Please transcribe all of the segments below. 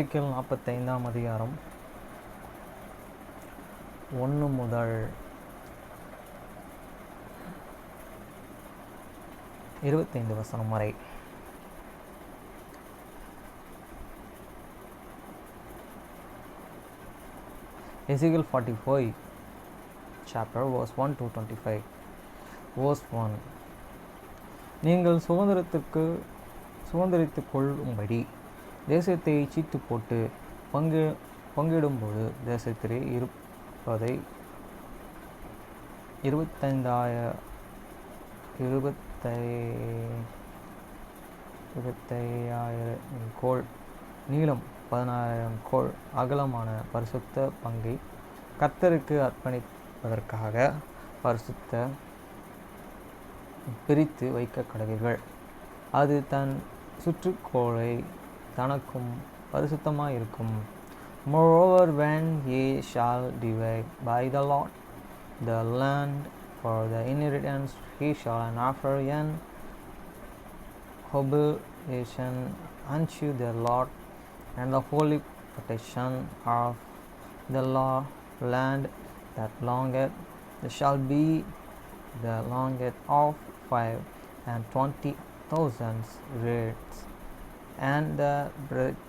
45ஆம் அதிகாரம் 1 முதல் 25 வசனம் வரை. Ezekiel 45 chapter verse 1 to 25. Verse 1. நீங்கள் சுதந்திரித்துக் கொள்ளும்படி தேசத்தை சீட்டு போட்டு பங்கிடும்போது தேசத்திலே இருப்பதை 25,000 கோல் நீளம் 16,000 கோல் அகலமான பரிசுத்த பங்கை கர்த்தருக்கு அர்ப்பணிப்பதற்காக பரிசுத்த பிரித்து வைக்க கடவீர்கள். அது தன் சுற்றுக்கோளை தனக்கும் பரிசுத்தமாயிருக்கும். Moreover, when ye shall divide by the Lord the land for the inheritance, he shall offer an oblation unto the Lord, and the holy protection of the land that longeth shall be the longeth of 25,000 reeds, and the breadth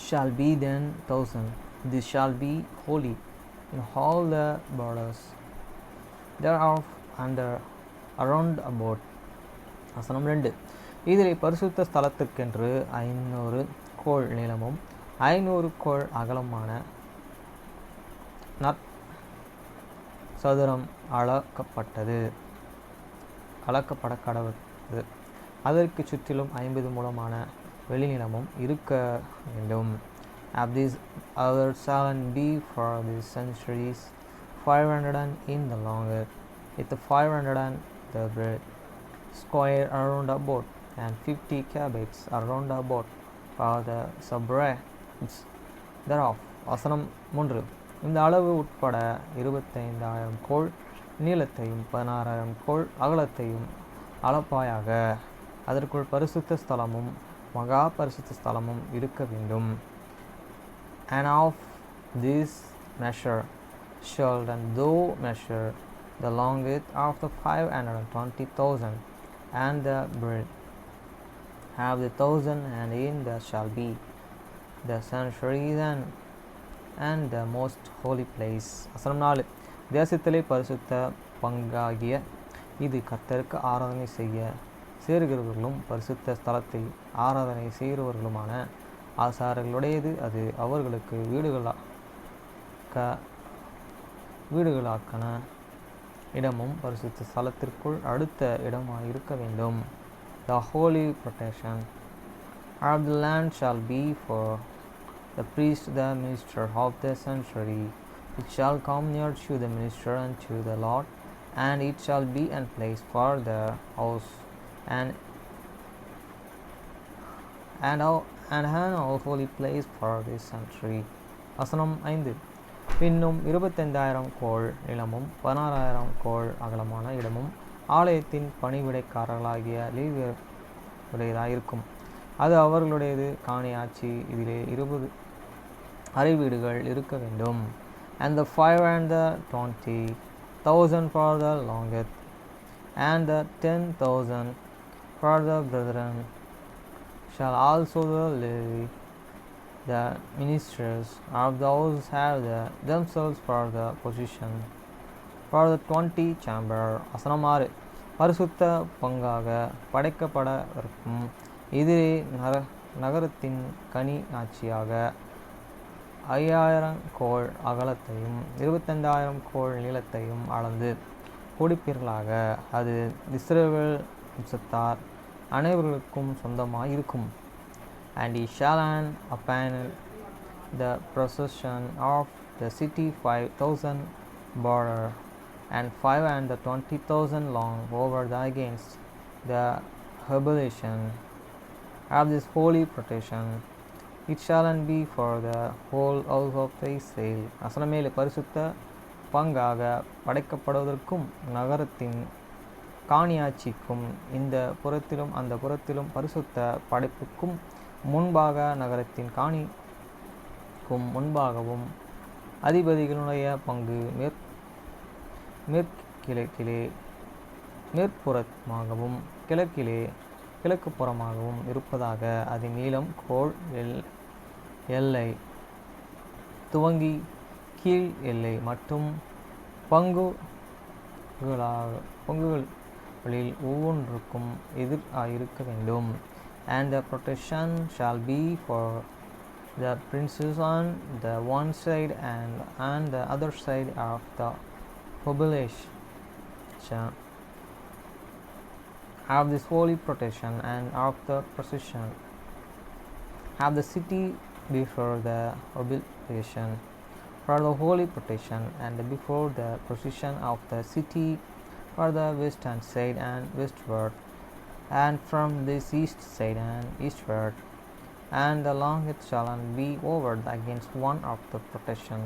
shall be 10,000. This shall be holy in all the borders thereof under around about. வசனம் 2. இதிலே பரிசுத்த ஸ்தலத்திற்கென்று 500 கோல் நீளமும் 500 கோல் அகலமான சதுரம் அளக்கப்பட கடவுது. அதற்கு சுற்றிலும் 50 முழமான வெளிநிலமும் இருக்க வேண்டும். Of these others shall be for the centuries 500 in the longest, with 500 the breadth, square around about, and 50 cubits around about for the suburbs thereof. வசனம் 3. இந்த அளவு உட்பட 25,000 கோல் நீளத்தையும் 16,000 கோல் அகலத்தையும் அளப்பாயாக. அதற்குள் பரிசுத்த ஸ்தலமும் மகா பரிசுத்த ஸ்தலமும் இருக்க வேண்டும். And of this measure shall thou measure the longest of the 520,000, and the breadth of the 1,000, and in there shall be the sanctuary and the most holy place. வசனம் 4. தேசத்திலே பரிசுத்த பங்காகிய இது கர்த்தருக்கு ஆராதனை செய்ய சேருகிறவர்களும் பரிசுத்த ஸ்தலத்தில் ஆராதனை செய்கிறவர்களுமான ஆசாரர்களுடையது. அது அவர்களுக்கு வீடுகளாக்கன இடமும் பரிசுத்த ஸ்தலத்திற்குள் அடுத்த இடமாயிருக்க வேண்டும். The holy protection of the land shall be for the priest, the minister of the sanctuary. It shall come near to the minister and to the Lord, and it shall be a place for the house, and an holy place for the sanctuary. வசனம் 5. பின்னும் 25,000 கோல் நிலமும் 16,000 கோல் அகலமான இடமும் ஆலயத்தின் பணிவிடைக்காரர்களாகிய லேவியருடையதாயிருக்கும். அது அவர்களுடையது. காணியாட்சி இதிலே 20 அறை வீடுகள் இருக்க வேண்டும். And the 520,000 for the longest, and the 10,000 for the brethren shall also the Levi, the ministers of the house, have themselves for the position for the 20 chamber. வசனம் 6. பரிசுத்த பங்காக படைக்கப்படவிருக்கும் இதிலே நகரத்தின் கனி ஆட்சியாக 5,000 கோல் அகலத்தையும் 25,000 கோல் நீளத்தையும் அளந்து கொடுப்பீர்களாக. அது இஸ்ரவேல் வம்சத்தார் அனைவர்களுக்கும் சொந்தமாயிருக்கும். And he shall upon the procession of the city 5,000 border, and 520,000 long over the against the habitation of this holy protection. It shall be for the whole house of Israel. வசனம் 7. பரிசுத்த பங்காக படைக்கப்படுவதற்கும் நகரத்தின் காணியாட்சிக்கும் இந்த புறத்திலும் அந்த புறத்திலும் பரிசுத்த படைப்புக்கும் முன்பாக நகரத்தின் காணிக்கும் முன்பாகவும் அதிபதிகளுடைய பங்கு மேற்கிழக்கிலே மேற்புறமாகவும் கிழக்கு புறமாகவும் இருப்பதாக. அதன் நீளம் கோள் எல்லை துவங்கி கீழ் எல்லை மற்றும் பங்குகளில் ஒவ்வொன்றுக்கும் எதிராயிருக்க வேண்டும். And the protection shall be for the princes on the one side and the other side of the population of this holy protection and of the procession of the city before the obligation for the holy protection and before the procession of the city for the western side and westward and from this east side and eastward, and the longest shall be over against one of the protection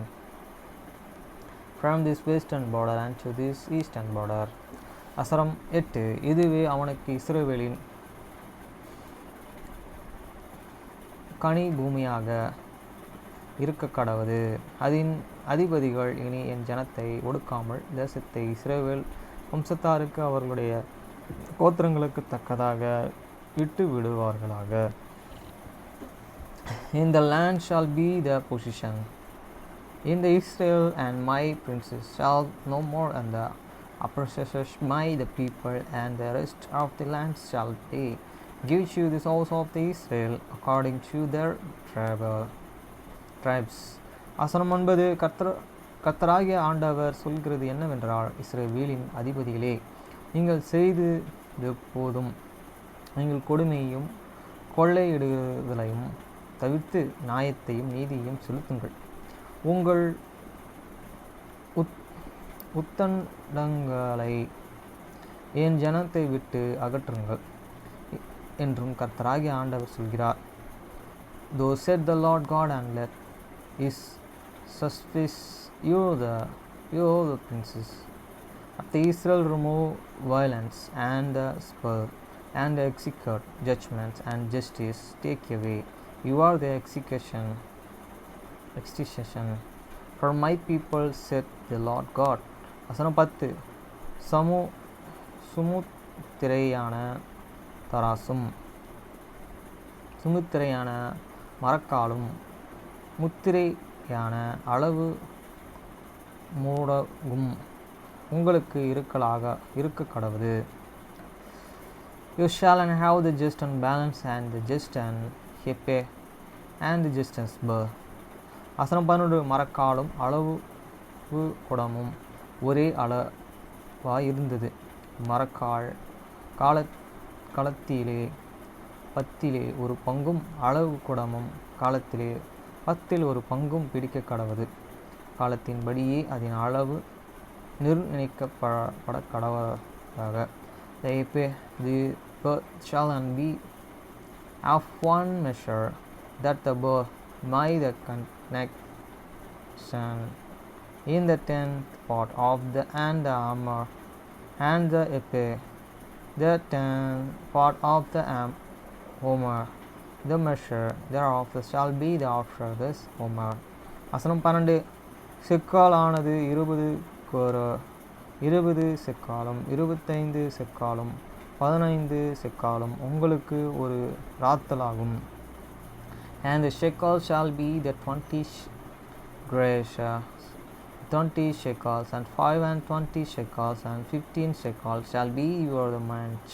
from this western border and to this eastern border. வசனம் 8. இதுவே அவனுக்கு இஸ்ரவேலின் கனி பூமியாக இருக்க கடவது. அதன் அதிபதிகள் இனி என் ஜனத்தை ஒடுக்காமல் தேசத்தை இஸ்ரவேல் வம்சத்தாருக்கு அவர்களுடைய கோத்திரங்களுக்கு தக்கதாக விட்டு விடுவார்களாக. In the land shall be the possession in the Israel, and my princes shall no more, and the oppressors by the people, and the rest of the land shall they give to the house of the Israel according to their tribes. வசனம் 9. கர்த்தராகிய ஆண்டவர் சொல்கிறது என்னவென்றால், இஸ்ரவேலின் அதிபதிகளே, நீங்கள் செய்தது போதும். நீங்கள் கொடுமையையும் கொள்ளையிடுதலையும் தவிர்த்து நியாயத்தையும் நீதியையும் செலுத்துங்கள். உங்கள் உத்தண்டங்களை என் ஜனத்தை விட்டு அகற்றுங்கள் என்றும் கர்த்தராகிய ஆண்டவர் சொல்கிறார். Thus said the Lord God, and let his suspice you the princes of the Israel remove violence and the spur and execute judgments and justice take away. You are the execution for my people, said the Lord God. வசனம் 10. சுமுத்திரையான தராசும் சுமுத்திரையான மரக்காலும் முத்திரையான அளவு மூடகும் உங்களுக்கு இருக்க கடவுது. You shall have the just and balance and the just and hepe and the just and spur. வசனம் 11. மரக்காலும் அளவு குடமும் ஒரே அளவாயிருந்தது. மரக்கால் காலத்திலே 10 ஒரு பங்கும் அளவு குடமும் காலத்திலே 10 ஒரு பங்கும் பிடிக்க கடவுது. காலத்தின்படியே அதன் அளவு நிர்ணயிக்கப்பட கடவுதாக. The shall be of one measure, that the bow by the connection in the 10th part of the and the armor and the epe, the 10th part of the homer, the measure thereof shall be the after this homer. வசனம் 12. செக்கால் ஆனது 20 செக்காலும் 25 செக்காலும் 15 செக்காலும் உங்களுக்கு ஒரு ராத்தலாகும். And the shekel shall be the 20 shekels, and 5 and 20 shekels, and 15 shekels shall be your manch.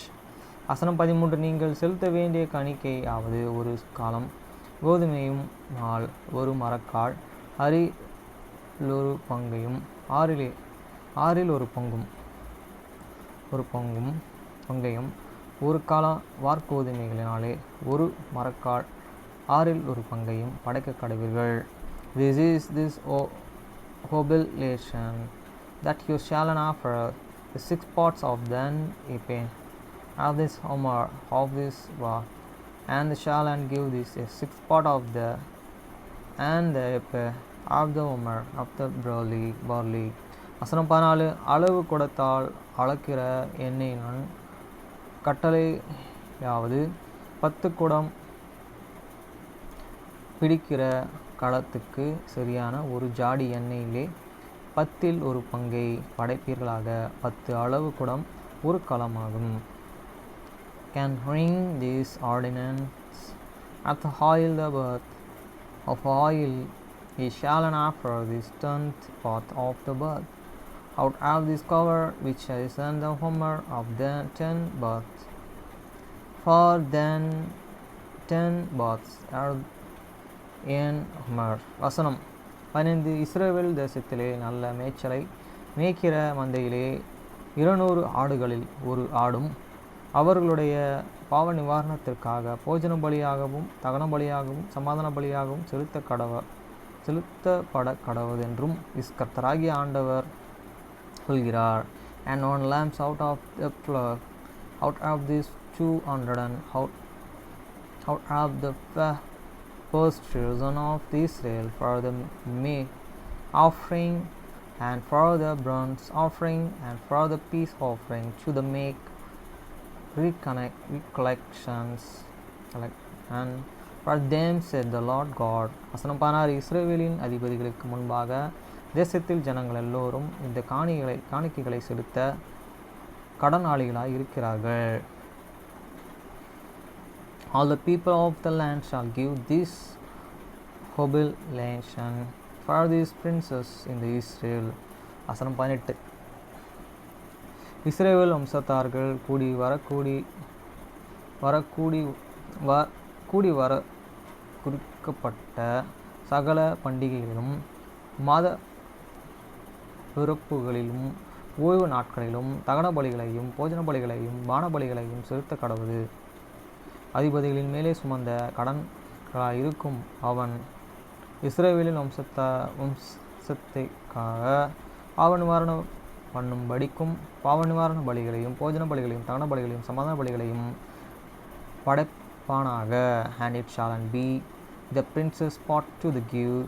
வசனம் 13. நீங்கள் செலுத்த வேண்டிய காணிக்கை ஆவது ஒரு காலம் கோதுமையும் நாள் ஒரு மரக்கால் ஒரு பங்கையும் ஆறில் ஒரு பங்கையும் ஒரு காலம் வார்கோதுமைகளினாலே ஒரு மரக்கால் ஆறில் ஒரு பங்கையும் படைக்க கடவீர்கள். This is this oblation that you shall offer the 6 parts of the epe of this homer of this war, and shall and give this a 6th part of the and the epe of the homer of the barley வசனம் 14 அளவு குடத்தால் அளக்கிற எண்ணெயினன் கட்டளையாவது 10 குடம் பிடிக்கிற களத்துக்கு சரியான ஒரு ஜாடி எண்ணெயிலே 10 ஒரு பங்கை படைப்பீர்களாக. 10 அளவு குடம் ஒரு களமாகும். Can ring this ordinance at the oil the birth of oil is shall after this 10th part of the birth out of this cover which is in the homer of the 10 births for then 10 births are in homer. வசனம் 15 இஸ்ரவேல் தேசத்திலே நல்ல மேய்ச்சலை மேய்க்கிற மந்தையிலே 200 ஆடுகளில் ஒரு ஆடும் அவர்களுடைய பாவ நிவாரணத்திற்காக போஜன பலியாகவும் தகன பலியாகவும் சமாதான பலியாகவும் செலுத்தப்பட கடவுதென்றும் கர்த்தராகிய ஆண்டவர் சொல்கிறார். And on lambs out of the flock, out of these 200 and out of the first children of Israel for the meat offering and for the burnt offering and for the peace offering to the make recollections and for them said the Lord God. வசனம் 16 இஸ்ரவேலின் அதிபதிகளுக்கு முன்பாக தேசத்தில் ஜனங்கள் எல்லோரும் இந்த காணிக்கைகளை செலுத்த கடனாளிகளாய் இருக்கிறார்கள். All the people of the land shall give this oblation for these princes in the Israel. வசனம் 18 இஸ்ரவேல் வம்சத்தார்கள் கூடி வர குறிக்கப்பட்ட சகல பண்டிகைகளிலும் மாத பிறப்புகளிலும் ஓய்வு நாட்களிலும் தகன பலிகளையும் போஜன பலிகளையும் பான பலிகளையும் செலுத்த கடவுது. அதிபதிகளின் மேலே சுமந்த கடன்களாய் இருக்கும் அவன் இஸ்ரவேலின் வம்சத்தைக்காக பாவ நிவாரணம் பண்ணும்படிக்கும் பாவ நிவாரண பலிகளையும் போஜன பலிகளையும் தகன பலிகளையும் சமாதான பலிகளையும் படைப்பானாக. And it shall be the prince's part to the give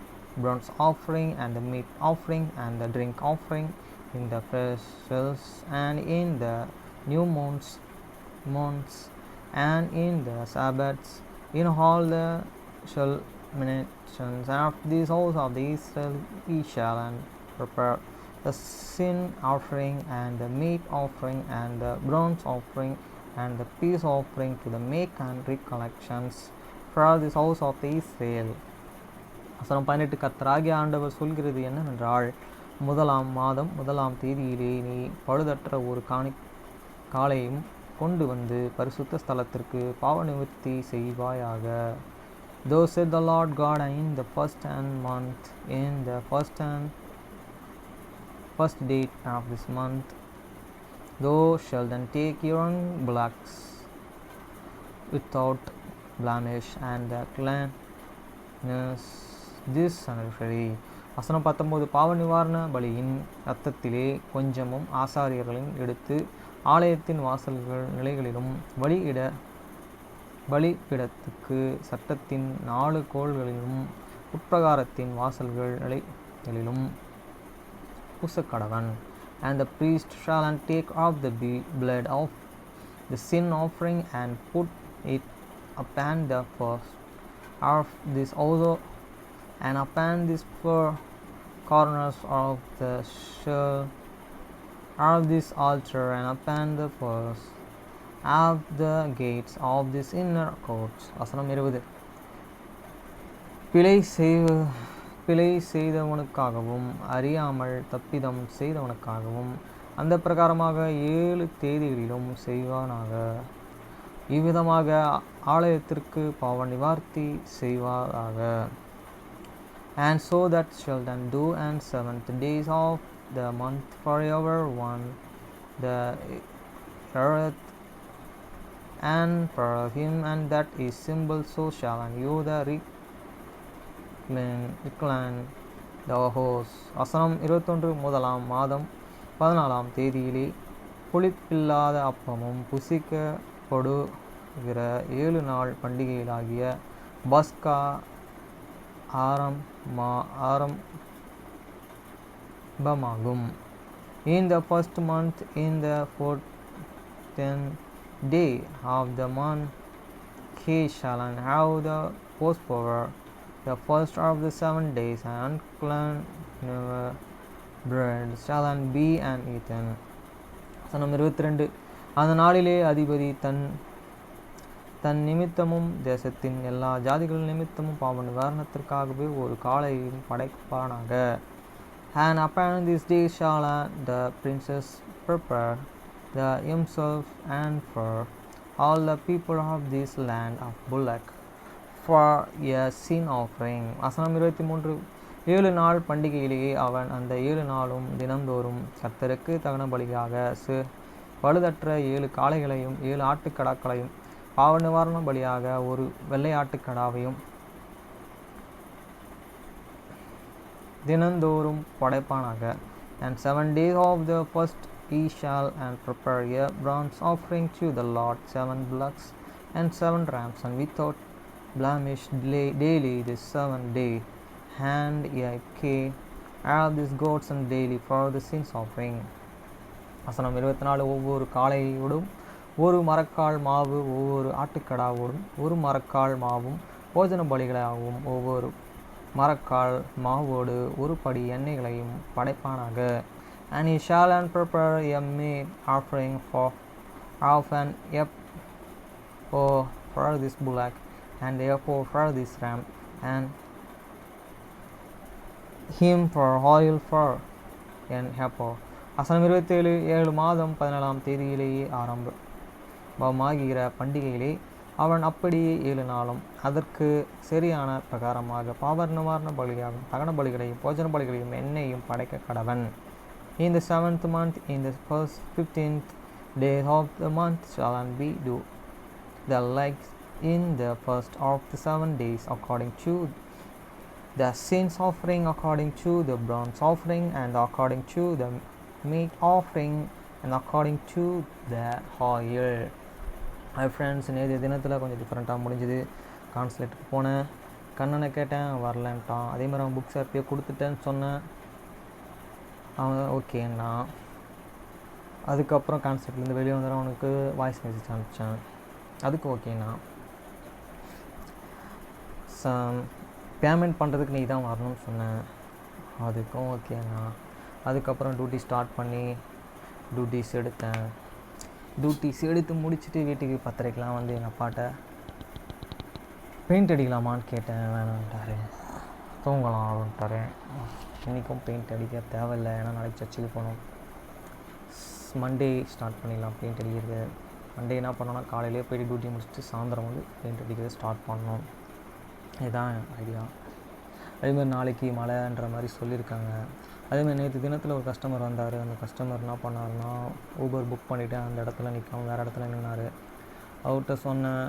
burnt offering and the meat offering and the drink offering in the festivals and in the new months and in the Sabbaths in all the solemnities of this house of the Israel he shall prepare the sin offering and the meat offering and the burnt offering and the peace offering to the make and recollections for this house of the Israel. வசனம் 18 கர்த்தராகிய ஆண்டவர் சொல்கிறது என்னவென்றால், முதலாம் மாதம் 1ஆம் தேதியிலே நீ பழுதற்ற ஒரு காளையும் கொண்டு வந்து பரிசுத்த ஸ்தலத்திற்கு பாவ நிவர்த்தி செய்வாயாக. Thus said the Lord God, in the first month, in the first date of this month, thou shalt then take young bullocks without blemish and the cleanness this sanctuary. வசனம் 19 பாவ நிவாரண பலியின் இரத்தத்திலே கொஞ்சமும் ஆசாரியர்களின் எடுத்து ஆலயத்தின் வாசல்கள் நிலைகளிலும் பலிபீடத்துக்கு சட்டத்தின் 4 கோல்களிலும் உட்பிரகாரத்தின் வாசல்கள் நிலைகளிலும் பூசக்கடவன். And the priest shall take off the blood of the sin offering and put it upon the first of this also and upon these 4 corners of the shell of this altar and upon the first of the gates of this inner courts. வசனம் 20 பிழை செய்தவனுக்காகவும் அறியாமல் தப்பிதம் செய்தவனுக்காகவும் அந்த பிரகாரமாக 7 தேதிகளிலும் செய்வானாக. இவ்விதமாக ஆலயத்திற்கு பாவ நிவார்த்தி செய்வாராக. And so that shall then do and 7th days of the month forever one the earth and for him and that is symbol so shall and you the recline the host. வசனம் 21 முதலாம் மாதம் 14ஆம் தேதியிலே புளிப்பில்லாத அப்பமும் புசிக்கப்படுகிற 7 நாள் பண்டிகைகளாகிய பஸ்கா ஆரம்பமாகும். In the first month, in the 14th day of the month, he shall have the Passover, the first of the 7 days, and unclean bread shall be and eaten. வசனம் 22. அந்த நாளிலே அதிபதி தன் நிமித்தமும் தேசத்தின் எல்லா ஜாதிகள் நிமித்தமும் பாவ நிவாரணத்திற்காகவே ஒரு காளையையும் படைப்பானாக. And upon this day shall the princes prepare himself and for all the people of this land of bullock for a sin offering. வசனம் 23. 7 நாள் பண்டிகையிலேயே அவன் அந்த 7 நாளும் தினந்தோறும் கர்த்தருக்கு தகன பலியாக பழுதற்ற 7 காளைகளையும் 7 ஆட்டுக்கடாக்களையும் பாவ நிவாரண பலியாக ஒரு வெள்ளை ஆட்டுக்கடாவையும் தினந்தோறும் படைப்பானாக. And 7 days of the first he shall and prepare a bronze offering to the Lord, 7 bullocks and 7 rams, and without blemish daily the 7th day, and a kid all these goats and daily for the sins offering. வசனம் 24. ஒவ்வொரு காளையோடும் ஒரு மரக்கால் மாவு, ஒவ்வொரு ஆட்டுக்கடாவோடும் ஒரு மரக்கால் மாவும் போஜன பலிகளாகவும் ஒவ்வொரு மரக்கால் மாவோடு ஒரு படி எண்ணெய்களையும் படைப்பானாக. And he shall and prepare a meat offering of an ephah for this bullock, and ephah for this ram, and him for oil for an ephah. வசனம் 27. 7 மாதம் 14ஆம் தேதியிலேயே ஆரம்பமாகிற பண்டிகையிலே அவன் அப்படியே 7 நாளும் அதற்கு சரியான பிரகாரமாக பாவ நிவாரண பலியாகும் தகன பலிகளையும் போஜன பலிகளையும் எண்ணெயும் படைக்க கடவன். In the 7th month, in the first 15th day of the month shall be do the like in the first of the 7 days, according to the sins offering, according to the bronze offering, and according to the meat offering, and according to the oil. Hi friends, நேற்று தினத்தில் கொஞ்சம் டிஃப்ரெண்ட்டாக முடிஞ்சுது. கான்சுலேட்டுக்கு போனேன், கண்ணனை கேட்டேன், வரலன்ட்டான். அதே மாதிரி அவன் புக்ஸ் எப்பயோ கொடுத்துட்டேன்னு சொன்னேன், அவன் ஓகேண்ணா. அதுக்கப்புறம் கான்செப்ட்லேருந்து வெளியே வந்துடும், அவனுக்கு வாய்ஸ் மெசேஜ் அனுப்பிச்சேன், அதுக்கு ஓகேண்ணா. பேமெண்ட் பண்ணுறதுக்கு நீ தான் வரணும்னு சொன்னேன், அதுக்கும் ஓகேண்ணா. அதுக்கப்புறம் டியூட்டி ஸ்டார்ட் பண்ணி டியூட்டிஸ் எடுத்தேன். டியூட்டிஸ் எடுத்து முடிச்சுட்டு வீட்டுக்கு 10:30க்கெலாம் வந்து எங்கள் அப்பாட்ட பெயிண்ட் அடிக்கலாமான்னு கேட்டேன். வேணான்ட்டார். தூங்கலாம் அப்படின்ட்டார். இன்றைக்கும் பெயிண்ட் அடிக்க தேவையில்லை, ஏன்னா நாளைக்கு சர்ச்சுக்கு போகணும். மண்டே ஸ்டார்ட் பண்ணிடலாம் பெயிண்ட் அடிக்கிறது. மண்டே என்ன பண்ணோன்னா காலையிலே போய்ட்டு டியூட்டி முடிச்சுட்டு சாயந்தரம் வந்து பெயிண்ட் அடிக்கிறது ஸ்டார்ட் பண்ணணும். இதுதான் ஐடியா. அதேமாதிரி நாளைக்கு மழைன்ற மாதிரி சொல்லியிருக்காங்க. அதேமாதிரி நேற்று தினத்தில் ஒரு கஸ்டமர் வந்தார். அந்த கஸ்டமர் என்ன பண்ணாருன்னா, ஊபர் புக் பண்ணிவிட்டு அந்த இடத்துல நிற்காம வேறு இடத்துல நின்னார். அவர்கிட்ட சொன்னேன்,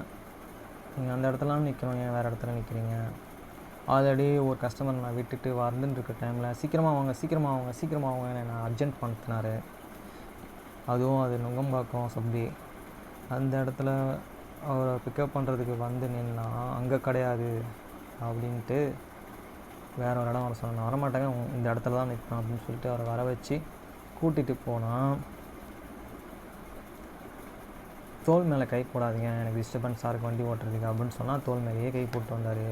நீங்கள் அந்த இடத்துலாம் நிற்கணும், ஏன் வேறு இடத்துல நிற்கிறீங்க? ஆல்ரெடி ஒரு கஸ்டமர் நான் விட்டுட்டு வந்துட்டுருக்க டைமில் சீக்கிரமாக வாங்க நான் அர்ஜென்ட் பண்ணினார். அதுவும் அது நுங்கம்பாக்கம் சப்தி. அந்த இடத்துல அவரை பிக்கப் பண்ணுறதுக்கு வந்து நின்னா அங்கே கிடையாது அப்படின்ட்டு வேறு ஒரு இடம் வர சொன்னேன். வரமாட்டாங்க, இந்த இடத்துல தான் நிற்பேன் அப்படின்னு சொல்லிட்டு அவரை வர வச்சு கூட்டிகிட்டு போனால், தோல் மேலே கை போடாதீங்க, எனக்கு டிஸ்டர்பன்ஸாக இருக்குது வண்டி ஓட்டுறதுக்கு அப்படின்னு சொன்னால் தோல் மேலேயே கை போட்டு வந்தார்.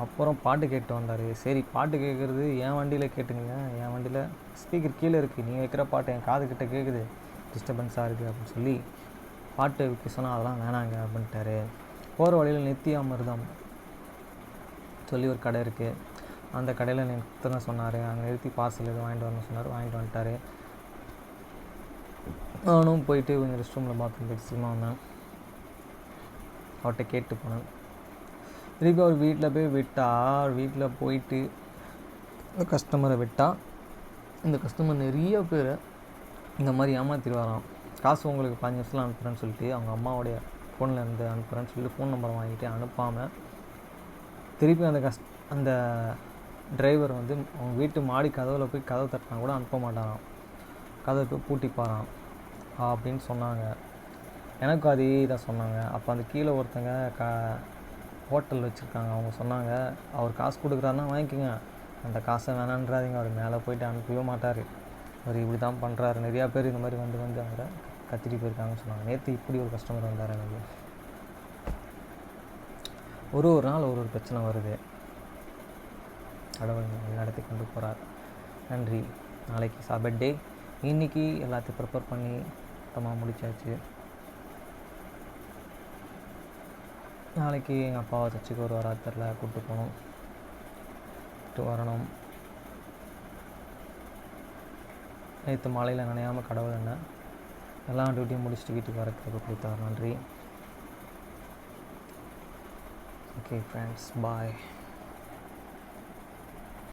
அப்புறம் பாட்டு கேட்டு வந்தார். சரி, பாட்டு கேட்குறது என் வண்டியில் கேட்டுங்க, என் வண்டியில் ஸ்பீக்கர் கீழே இருக்குது, நீங்கள் வைக்கிற பாட்டு என் காது கிட்டே கேட்குது, டிஸ்டர்பன்ஸாக இருக்குது அப்படின்னு சொல்லி பாட்டு வைக்க சொன்னால் அதெல்லாம் வேணாங்க அப்படின்ட்டார். போகிற வழியில் நித்திய அமிர்தம் சொல்லி ஒரு கடை இருக்குது, அந்த கடையில் நிறுத்தின சொன்னார். அங்கே நிறுத்தி பார்சல் எதுவும் வாங்கிட்டு வரணும்னு சொன்னார், வாங்கிட்டு வந்துட்டார். நானும் போயிட்டு கொஞ்சம் ரெஸ்ட் ரூமில் பாத்ரூம் போயிட்டு சீக்கிரமாக வந்தேன். அவர்கிட்ட கேட்டு போனேன். திருப்பி அவர் வீட்டில் போய் விட்டால், வீட்டில் போயிட்டு இந்த கஸ்டமரை விட்டால், இந்த கஸ்டமர் நிறைய பேர் இந்த மாதிரி ஏமாற்றிடுவாராம். காசு உங்களுக்கு 5 நிமிஷத்தில் அனுப்புகிறேன்னு சொல்லிட்டு அவங்க அம்மாவோடைய ஃபோனில் இருந்து அனுப்புகிறேன்னு சொல்லிட்டு ஃபோன் நம்பரை வாங்கிட்டு அனுப்பாமல் திருப்பி அந்த டிரைவர் வந்து அவங்க வீட்டு மாடி கதவில் போய் கதவை தட்டினா கூட அனுப்ப மாட்டாராம், கதவை போய் பூட்டிப்பாராம் அப்படின்னு சொன்னாங்க. எனக்கும் அதே தான் சொன்னாங்க. அப்போ அந்த கீழே ஒருத்தங்க ஹோட்டல் வச்சுருக்காங்க, அவங்க சொன்னாங்க, அவர் காசு கொடுக்குறாருன்னா வாங்கிக்கோங்க, அந்த காசை வேணான்றாதீங்க, அவர் மேலே போயிட்டு அனுப்பவே மாட்டார், அவர் இப்படி தான் பண்ணுறாரு. நிறையா பேர் இந்த மாதிரி வந்து அவரை கத்திட்டு போயிருக்காங்கன்னு சொன்னாங்க. நேற்று இப்படி ஒரு கஸ்டமர் வந்தார் எனக்கு. ஒரு நாள் ஒரு பிரச்சனை வருது. கடவுள் எல்லா இடத்துக்கு கொண்டு போகிறார். நன்றி. நாளைக்கு சாபர்டே. இன்றைக்கி எல்லாத்தையும் ப்ரிப்பேர் பண்ணி மொத்தமாக முடிச்சாச்சு. நாளைக்கு எங்கள் அப்பாவை சர்ச்சுக்கு ஒரு வாரத்தில் கூப்பிட்டு போகணும், வரணும். நேற்று மாலையில் நினையாமல் கடவுள் என்ன எல்லா டியூட்டியும் முடிச்சுட்டு வீட்டுக்கு வரதுக்கு கொடுத்தார். நன்றி. ஓகே ஃப்ரெண்ட்ஸ், பாய்.